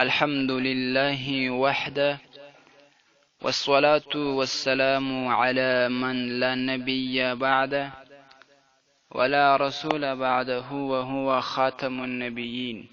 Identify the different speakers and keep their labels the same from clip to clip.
Speaker 1: الحمد لله وحده، والصلاة والسلام على من لا نبي بعده ولا رسول بعده وهو خاتم النبيين.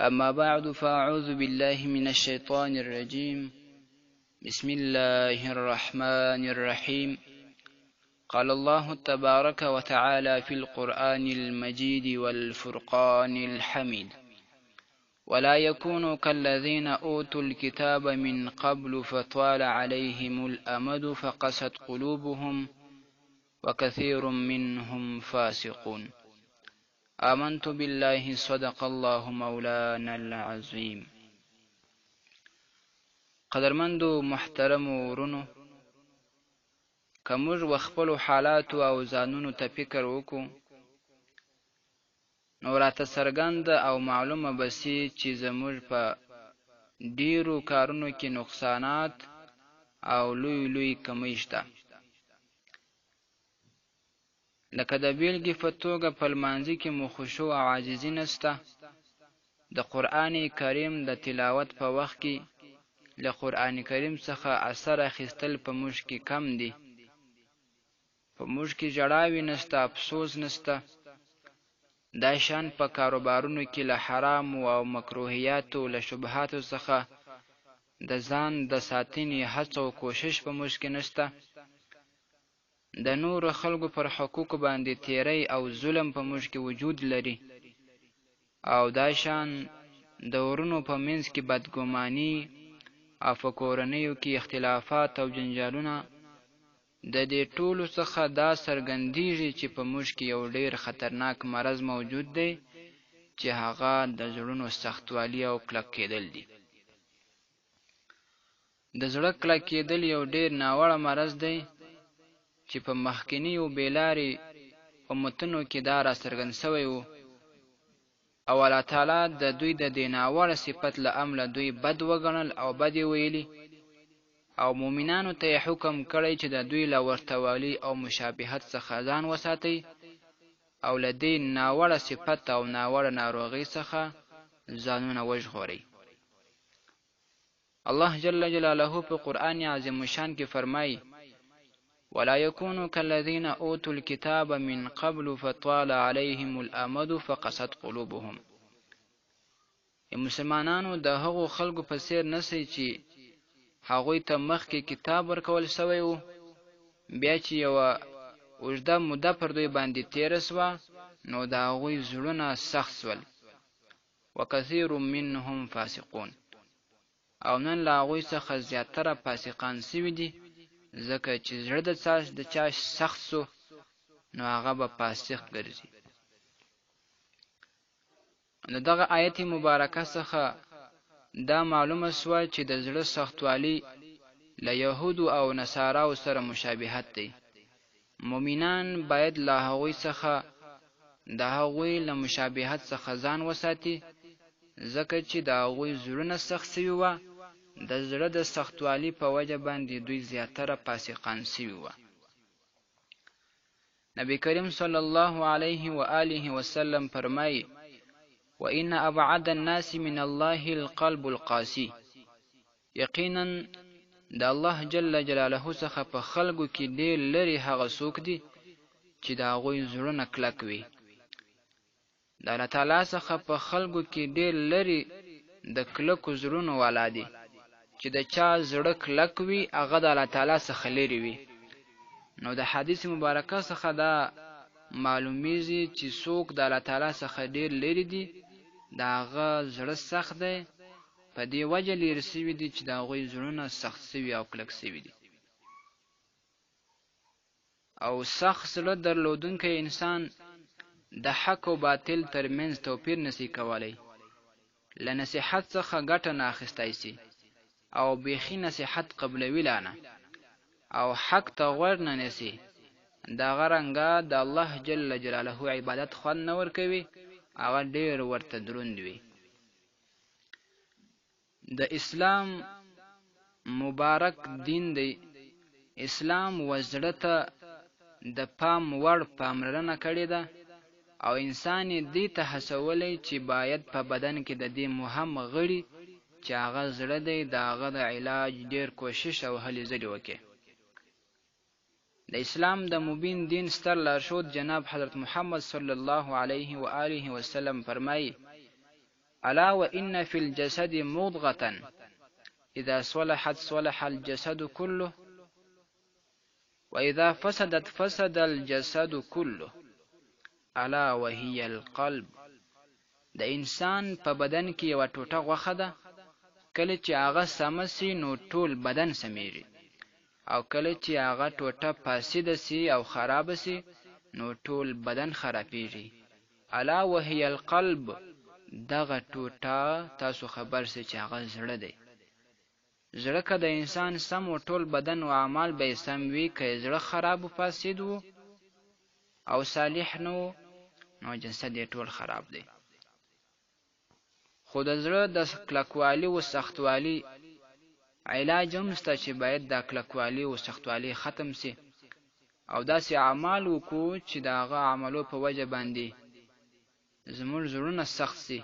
Speaker 1: أما بعد، فأعوذ بالله من الشيطان الرجيم. بسم الله الرحمن الرحيم. قال الله تبارك وتعالى في القرآن المجيد والفرقان الحميد: ولا يكونوا كالذين أوتوا الكتاب من قبل فطال عليهم الأمد فقست قلوبهم وكثير منهم فاسقون. آمنت بالله صدق الله مولانا العظيم. قدرمندو محترم ورونو، که موږ وخپلو حالاتو او ځانونو ته فکر وکړو، نو راته څرګند او معلومه بسي چې زموږ په ډیرو کارونو کې نقصانات او لوی کمی شته. لکه د بیلګې په توګه په لمانځه کې مو خشوع او عاجزي نشته. د قرآن کریم د تلاوت په وخت کې له قرآن کریم څخه اثر اخیستل په موږ کې کم دي. په موږ کې ژړاوي نشته، افسوس نشته. دا شان په کاروبارونو کې له حرام او مکروهیاتو له شبهاتو څخه د ځان د ساتنې هڅه او کوشش په موږ کې نشته. د نورو خلکو پر حقوقو باندې تیری او ظلم په موږ کې وجود لري. او دا شان د ورونو په منځ کې بدګماني او په کورنیو کې اختلافات او جنجالونه. د دې ټولو څخه دا څرګندیږي چې په موږ کې یو ډیر خطرناک مرض موجود دی، چې هغه د زړونو سختوالي او کلک کېدل دي. د زړه کلک کېدل یو ډیر ناوړه مرض دی چې په مخکینیو بېلارې امتونو کې دا را څرګند شوی و، او الله تعالی د دوی د دې ناوړه صفت له امله دوی بد وګڼل او بد یې ویلي، او مؤمنانو ته یې حکم کړی چې د دوی له ورتوالي او مشابهت څخه ځان وساتئ، او له دې ناوړه صفت او ناوړه ناروغۍ څخه ځانونه وژغورئ. الله جل جلاله په قرآن عظیم شان کې فرمایي: ولا يكونوا كالذين اوتوا الكتاب من قبل فطال عليهم الامد فقست قلوبهم. مسلمانانو د هغو خلکو په څیر نشئ چې هغوی ته مخکې کتاب ورکول شوی و، بیا چې یوه اوږده موده پر دوی باندې تیره سوه، نو د هغوی زړونه سخت سول. وکثیر منهم فاسقون. او نن له هغوی څخه زیاتره فاسقان سوي دي، ځکه چې زړه د چا سخت سو، نو هغه به فاسق ګرځي. د دغه آیت مبارکه څخه دا معلومه سوه چې د زړه سختوالی له یهودو او نصاراو سره مشابهت دی. مؤمنان باید له هغوی څخه د هغوی له مشابهت څخه ځان وساتي، ځکه چې د هغوی زړونه سخت سوي وه. د زړه د سختوالي په وجه باندې دوی زیاتره فاسقان سوي وه. نبی کریم صلی الله علیه و آله وسلم فرمایي: وَإِنَّ أَبْعَدَ النَّاسِ مِنَ اللَّهِ الْقَلْبُ الْقَاسِي. یقینا د الله جل جلاله څخه په خلکو کې ډېر لرې هغه څوک دي چې د هغوی زړونه کلک وي. د الله تعالی څخه په خلکو کې ډېر لرې د کلکو زړونو والا دي. چې د چا زړه کلک وي، هغه د الله تعالی څخه لرې وي. نو د حدیث مبارکه څخه دا معلومیږي چې څوک د الله تعالی څخه ډېر لرې دي، د هغه زړه سخت دی، په دې وجه لرې سوي دي چې د هغوی زړونه سخت سوي او کلک سوي دي. او سخت زړه درلودونکی انسان د حق او باطل ترمنځ توپیر نشي کولی. له نصیحت څخه ګټه نه اخیستی سي، او بیخي نصیحت قبلوي لانه، او حق ته غوږ نه نیسي. دغه رنګه د الله جل جلاله عبادت خوند نه ورکوي، هغه ډېر ورته دروند وي. د اسلام مبارک دین دی. اسلام وزړه ته د پام وړ پاملرنه کړې ده، او انسان دې ته هڅولی چې باید په بدن کې د دې مهم غړي چې هغه زړه دی د هغه د علاج ډیر کوشش او هلې ځلې وکړي. د اسلام د مبین دین ستر لارښود جناب حضرت محمد صلی الله علیه و آله وسلم فرمایي: الا وان فی الجسد مضغة اذا صلحت صلح الجسد كله واذا فسدت فسد الجسد كله الا وهي القلب. د انسان په بدن کې یو ټوټه غوښه ده، کله چې هغه سمه سي نو ټول بدن سمیږي، او کله چې هغه ټوټه فاسده سي او خرابه سي نو ټول بدن خرابېږي. الا وهي القلب، دغه ټوټه تاسو خبر سي چې هغه زړه دی. زړه که د انسان سم و ټول بدن و اعمال به یې سم وي، که یې زړه خراب و فاسد و او صالح نه و نو جسد یې ټول خراب دی. خو د زړه د کلکوالي و سختوالي علاج هم شته چې باید دا کلکوالي و سختوالي ختم سي او داسې اعمال وکړو چې د هغه عملو په وجه باندې زموږ زړونه سخت سي،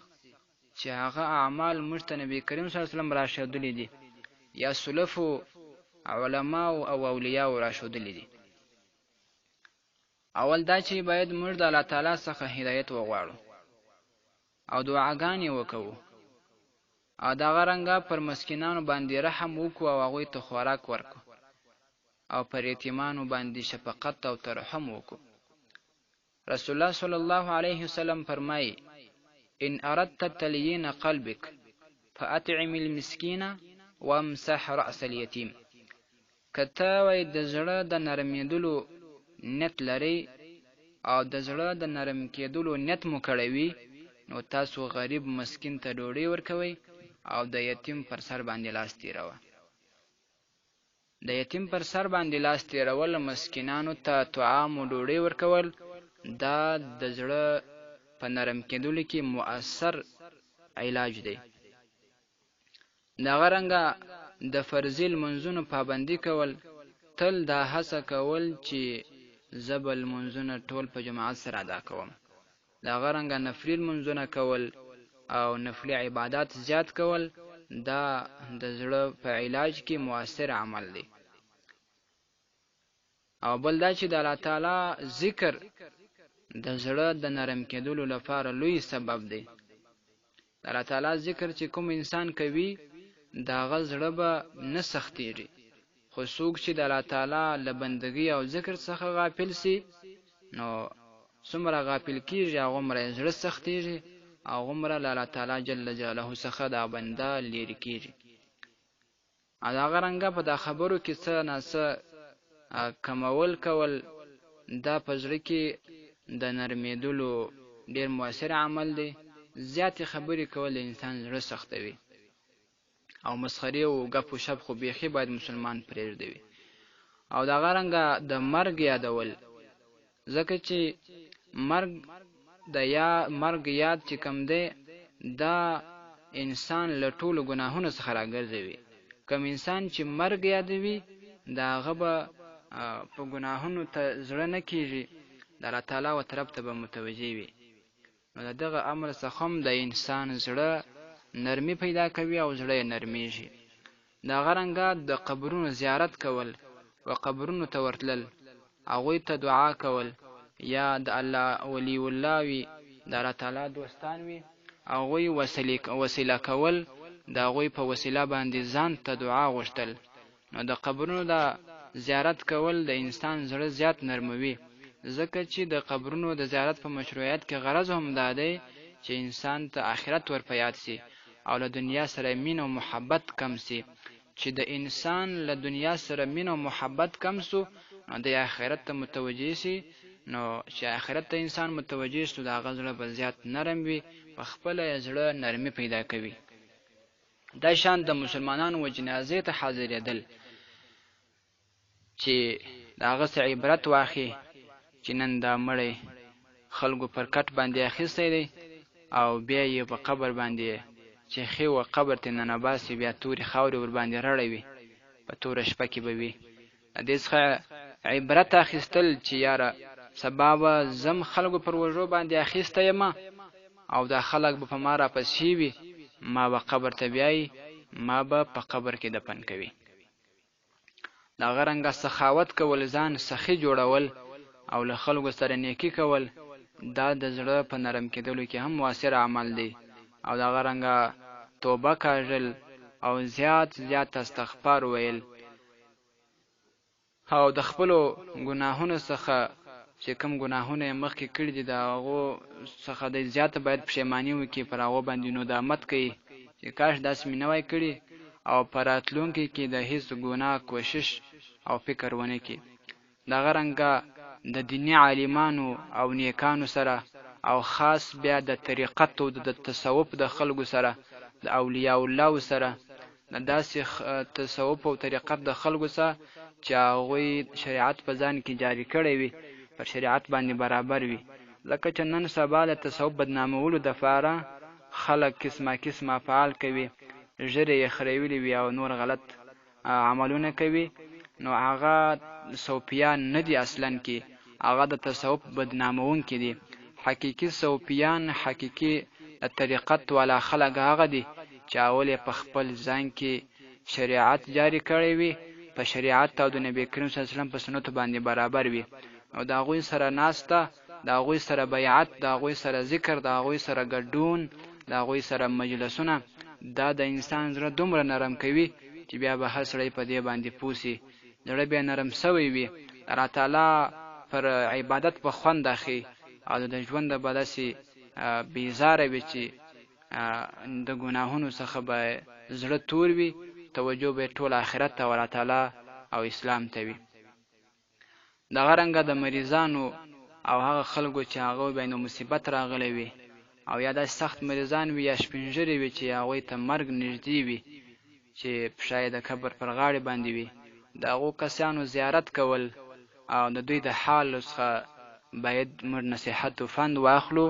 Speaker 1: چې هغه اعمال موږ ته نبي کریم صلی الله علیه وسلم راښودلي دي یا سلفو علماو او اولیاو راښودلي دي. اول دا چې باید موږ د الله تعالی څخه هدایت وغواړو او دعاګانې وکړو، او دغه رنګه پر مسکینانو باندې رحم وکړو او هغوی ته خوراک ورکړو، او پر یتیمانو باندې شفقت او ترحم وکړو. رسول الله صلی الله علیه وسلم فرمایي: ان اردت تليين قلبك فاطعم المسكين وامسح رأس اليتيم. کته وای د زړه د نرمېدلو نیت لري او د زړه د نرم کېدلو نیت مو کړی وي نو تاسو غریب مسکین ته ډوډۍ ورکوئ او د یتیم پر سر باندې لاس تیروه. د یتیم پر سر باندې لاس تیرول، مسکینانو ته طعام او ډوډۍ ورکول، دا د زړه په نرم کېدلو کې مؤثر علاج دی. دغه رنګه د فرضي لمونځونو پابندي کول، تل دا هڅه کول چې زه به لمونځونه ټول په جماعت سره ادا کوم. دغه رنګه نفلي لمونځونه کول او نفلي عبادات زیات کول، دا د زړه په علاج کې مؤثر عمل دی. او بل دا چې د الله تعالی ذکر د زړه د نرم کېدلو لپاره لوی سبب دی. د الله تعالی ذکر چې کوم انسان کوي د هغه زړه به نه سختېږي، خو څوک چې د الله تعالی له بندګۍ او ذکر څخه غافل سي نو څومره غافل کېږي هغومره یې زړه سختېږي، هغومره له الله تعالی جل جلاله څخه دا بنده لرې کېږي. او د هغه رنګه په دا خبرو کې څه ناڅه کمول کول، دا په زړه کې د نرمېدلو ډېر مؤثر عمل دی. زیاتې خبرې کول د انسان زړه سختوي، او مسخرې او ګپ و شپ خو بیخي باید مسلمان پرېږدوي. او د هغه رنګه د مرګ یادول، ځکه چې مرګ یاد چې کم دی دا انسان له ټولو ګناهونو څخه راګرځوي. کم انسان چې مرګ یادوي دا هغه به په ګناهونو ته زړه نه کېږي، د الله تعالی و طرف ته به متوجه وي. نو د دغه امر څخه هم د انسان زړه نرمي پیدا کوي او زړه یې نرمیږي. د هغه رنګه د قبرونو زیارت کول و قبرونو ته ورتلل، هغوی ته دعا کول، یا د الله ولی الله وي، د الله تعالی دوستان وي، هغوی وسیله کول، د هغوی په وسیله باندې ځان ته دعا غوښتل. نو د قبرونو د زیارت کول د انسان زړه زیات نرموي، ځکه چې د قبرونو د زیارت په مشروعیت کې غرض هم دا دی چې انسان ته آخرت ور په یاد سي او له دنیا سره مینه او محبت کم سي. چې د انسان له دنیا سره مینه او محبت کم سو نو د آخرت ته متوجه سي. نو چې آخرت ته انسان متوجه سو د هغه زړه به زیات نرم وي، په خپله یې زړه نرمي پیدا کوي. دا شان د مسلمانانو و جنازې ته حاضرېدل چې د هغه څه عبرت واخلي چې نن دا مړی خلکو پر کټ باندې اخیستی دی او بیا یې په قبر باندې چې ښې و قبر ته ننباسي، بیا تورې خاورې ور باندې رړوي، په توره شپه کې به وي. د دې څخه عبرت اخیستل چې یاره سبا به زم خلکو پر وژو باندې اخیسته یم او دا خلک به په ما راپسې وي، ما به قبر ته بیایي، ما به په قبر کې دفن کوي. د هغه رنګه سخاوت کول، ځان سخي جوړول او له خلکو سره نیکي کول، دا د زړه په نرم کېدلو کې هم مؤثر عمل دی. او د هغه رنګه توبه کاږل او زیات استغفار ویل او د خپلو ګناهونو څخه چې کوم ګناهونه یې مخکې کړي دي د هغو څخه د زیاته باید پښیماني وکړي، پر هغو باندې ندامت کوي چې کاش داسې مې نه وای کړي، او په راتلونکي کې د هیڅ ګناه کوشش او فکر ونه کړي. دغه رنګه د دیني عالمانو او نیکانو سره او خاص بیا د طریقت او د تصوف د خلکو سره، د اولیاء الله سره، د داسې تصوف او طریقت د خلکو سره چې هغوی شریعت په ځان کې جاری کړی وي، پر شریعت باندې برابر وي. لکه چې نن سبا د تصوف بدنامولو دپاره خلک قسمه افعال کوي، ژرې یې خریولې وي او نور غلط عملونه کوي، نو هغه صوفیان نه دي اصلا کې، هغه د تصوف بدنامونکي دي. حقیقي صوفیان، حقیقي طریقت والا خلک هغه دي چې اول یې په خپل ځان کې شریعت جاری کړی وي، په شریعت او د نبی کریم صلی الله علیه وسلم په سنتو باندې برابر وي، او د هغوی سره ناسته، د هغوی سره بیعت، د هغوی سره ذکر، د هغوی سره ګډون، د هغوی سره مجلسونه، دا د انسان زړه دومره نرم کوي چې بیا به هر سړی په دې باندې پوه سي، زړه بیا نرم سوی وي، الله تعالی پر عبادت په خوند اخلي او د ژوند به داسې بیزاره وي چې د ګناهونو څخه به زړه تور وي، توجه به ټول آخرت ته او الله تعالی او اسلام ته وي. دغه رنګه د مریضانو او هغه خلکو چې هغوی باندې مصیبت راغلی وي او یا داسې سخت مریضان وي یا شپینږیري وي چې هغوی ته مرګ نږدې وي، چې پښه یې د قبر پر غاړې باندې وي، د هغو کسانو زیارت کول او د دوی د حال څخه باید موږ نصیحت و فند واخلو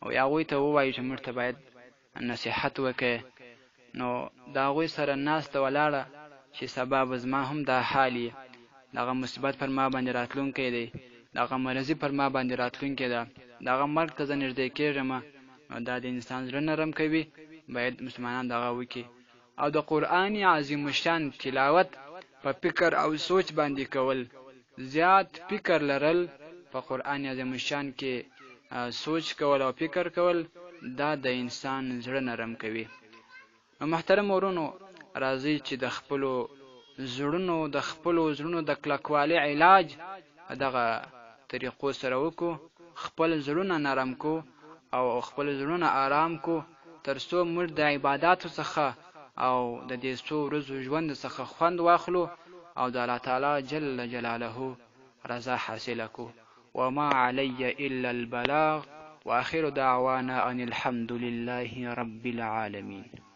Speaker 1: او هغوی ته ووایو چې موږ ته باید نصیحت وکړي. نو د هغوی سره ناسته ولاړه چې سبا به زما هم دا حال یې، دغه مصیبت پر ما باندې راتلونکی دی، دغه مرضي پر ما باندې راتلونکی ده، دغه مرګ ته زه نږدې کېږم، نو دا د انسان زړه نرم کوي، باید مسلمانان دغه وکړي. او د قرآن عظیم الشان تلاوت په فکر او سوچ باندې کول، زیات فکر لرل په قرآن عظیم الشان کې سوچ کول او فکر کول، دا د انسان زړه نرم کوي. محترم ورونو، راځئ چې د خپلو زړونو د کلکوالي علاج دغه طریقو سره وکړو، خپل زړونه نرم کو او خپل زړونه آرام کو، تر څو موږ د عباداتو څخه او د دې څو ورځو ژوند څخه خوند واخلو او د الله تعالی جل جلاله رضا حاصله کو. وما علی الا البلاغ واخر دعوانا ان الحمد لله رب العالمين.